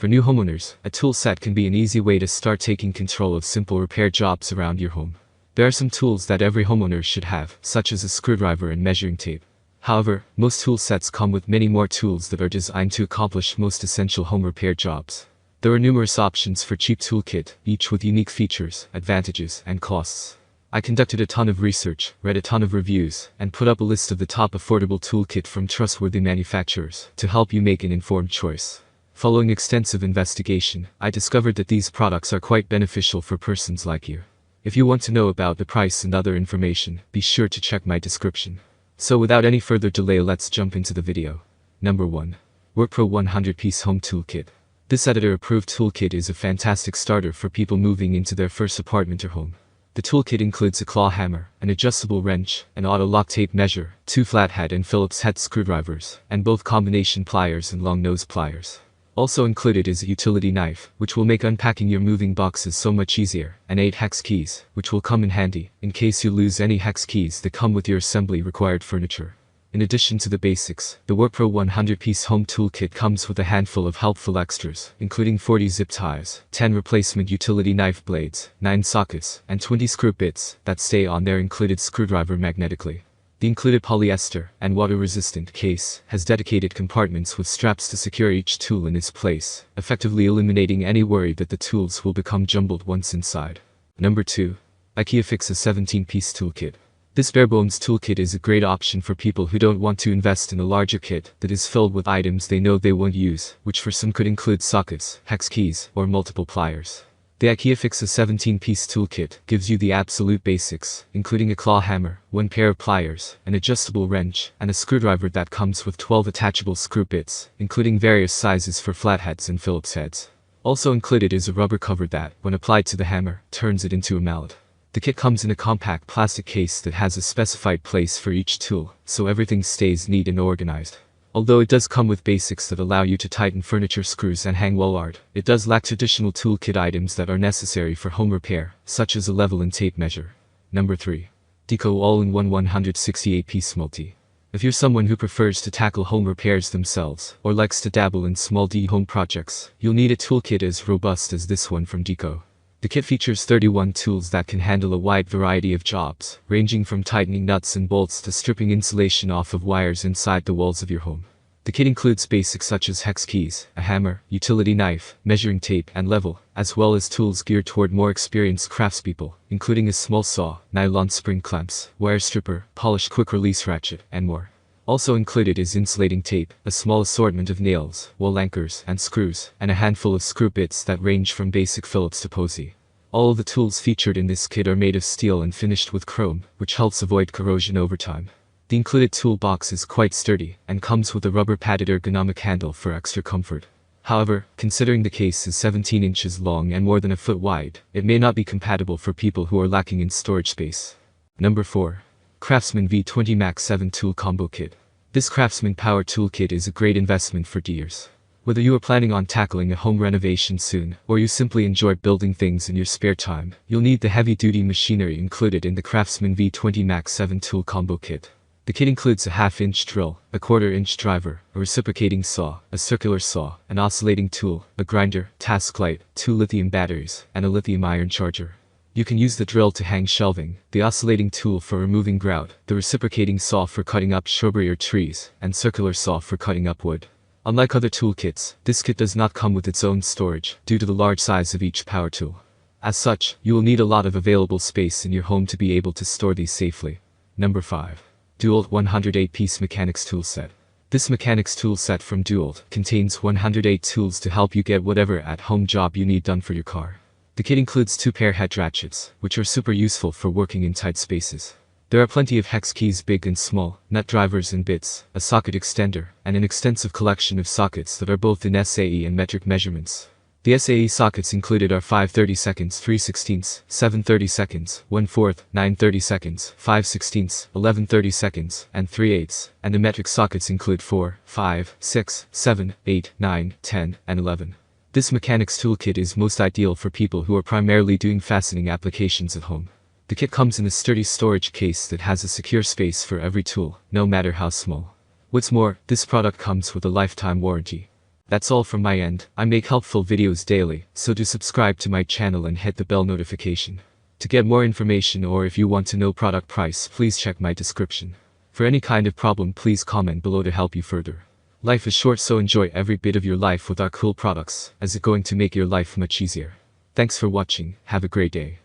For new homeowners, a tool set can be an easy way to start taking control of simple repair jobs around your home. There are some tools that every homeowner should have, such as a screwdriver and measuring tape. However, most tool sets come with many more tools that are designed to accomplish most essential home repair jobs. There are numerous options for cheap toolkit, each with unique features, advantages, and costs. I conducted a ton of research, read a ton of reviews, and put up a list of the top affordable toolkit from trustworthy manufacturers to help you make an informed choice. Following extensive investigation, I discovered that these products are quite beneficial for persons like you. If you want to know about the price and other information, be sure to check my description. So without any further delay, let's jump into the video. Number 1. Workpro 100-piece Home Toolkit. This editor-approved toolkit is a fantastic starter for people moving into their first apartment or home. The toolkit includes a claw hammer, an adjustable wrench, an auto-lock tape measure, 2 flathead and Phillips head screwdrivers, and both combination pliers and long-nose pliers. Also included is a utility knife, which will make unpacking your moving boxes so much easier, and 8 hex keys, which will come in handy in case you lose any hex keys that come with your assembly-required furniture. In addition to the basics, the Workpro 100-piece Home Toolkit comes with a handful of helpful extras, including 40 zip ties, 10 replacement utility knife blades, 9 sockets, and 20 screw bits that stay on their included screwdriver magnetically. The included polyester and water-resistant case has dedicated compartments with straps to secure each tool in its place, effectively eliminating any worry that the tools will become jumbled once inside. Number 2. Ikea Fixa 17-piece Toolkit. This bare-bones toolkit is a great option for people who don't want to invest in a larger kit that is filled with items they know they won't use, which for some could include sockets, hex keys, or multiple pliers. The Ikea Fixa 17-piece toolkit gives you the absolute basics, including a claw hammer, 1 pair of pliers, an adjustable wrench, and a screwdriver that comes with 12 attachable screw bits, including various sizes for flatheads and Phillips heads. Also included is a rubber cover that, when applied to the hammer, turns it into a mallet. The kit comes in a compact plastic case that has a specified place for each tool, so everything stays neat and organized. Although it does come with basics that allow you to tighten furniture screws and hang wall art, it does lack traditional toolkit items that are necessary for home repair, such as a level and tape measure. Number 3. Deko All-in-One 168-piece Multi. If you're someone who prefers to tackle home repairs themselves, or likes to dabble in small home projects, you'll need a toolkit as robust as this one from Deko. The kit features 31 tools that can handle a wide variety of jobs, ranging from tightening nuts and bolts to stripping insulation off of wires inside the walls of your home. The kit includes basics such as hex keys, a hammer, utility knife, measuring tape, and level, as well as tools geared toward more experienced craftspeople, including a small saw, nylon spring clamps, wire stripper, polished quick-release ratchet, and more. Also included is insulating tape, a small assortment of nails, wall anchors, and screws, and a handful of screw bits that range from basic Phillips to posy. All of the tools featured in this kit are made of steel and finished with chrome, which helps avoid corrosion over time. The included toolbox is quite sturdy, and comes with a rubber-padded ergonomic handle for extra comfort. However, considering the case is 17 inches long and more than a foot wide, it may not be compatible for people who are lacking in storage space. Number 4. Craftsman V20 Max 7-Tool Combo Kit. This Craftsman Power Toolkit is a great investment for deers. Whether you are planning on tackling a home renovation soon, or you simply enjoy building things in your spare time, you'll need the heavy-duty machinery included in the Craftsman V20 Max 7-Tool Combo Kit. The kit includes a 1/2-inch drill, a 1/4-inch driver, a reciprocating saw, a circular saw, an oscillating tool, a grinder, task light, 2 lithium batteries, and a lithium-ion charger. You can use the drill to hang shelving, the oscillating tool for removing grout, the reciprocating saw for cutting up shrubbery or trees, and circular saw for cutting up wood. Unlike other toolkits, this kit does not come with its own storage, due to the large size of each power tool. As such, you will need a lot of available space in your home to be able to store these safely. Number 5. Dewalt 108-piece Mechanics Tool Set. This Mechanics Tool Set from Dewalt contains 108 tools to help you get whatever at-home job you need done for your car. The kit includes 2 pair head ratchets, which are super useful for working in tight spaces. There are plenty of hex keys big and small, nut drivers and bits, a socket extender, and an extensive collection of sockets that are both in SAE and metric measurements. The SAE sockets included are 5/32, 3/16, 7/32, 1/4, 9/32, 5/16, 11/32, and 3/8, and the metric sockets include 4, 5, 6, 7, 8, 9, 10, and 11. This mechanics toolkit is most ideal for people who are primarily doing fastening applications at home. The kit comes in a sturdy storage case that has a secure space for every tool, no matter how small. What's more, this product comes with a lifetime warranty. That's all from my end. I make helpful videos daily, so do subscribe to my channel and hit the bell notification. To get more information or if you want to know product price, please check my description. For any kind of problem, please comment below to help you further. Life is short, so enjoy every bit of your life with our cool products, as it's going to make your life much easier. Thanks for watching, have a great day.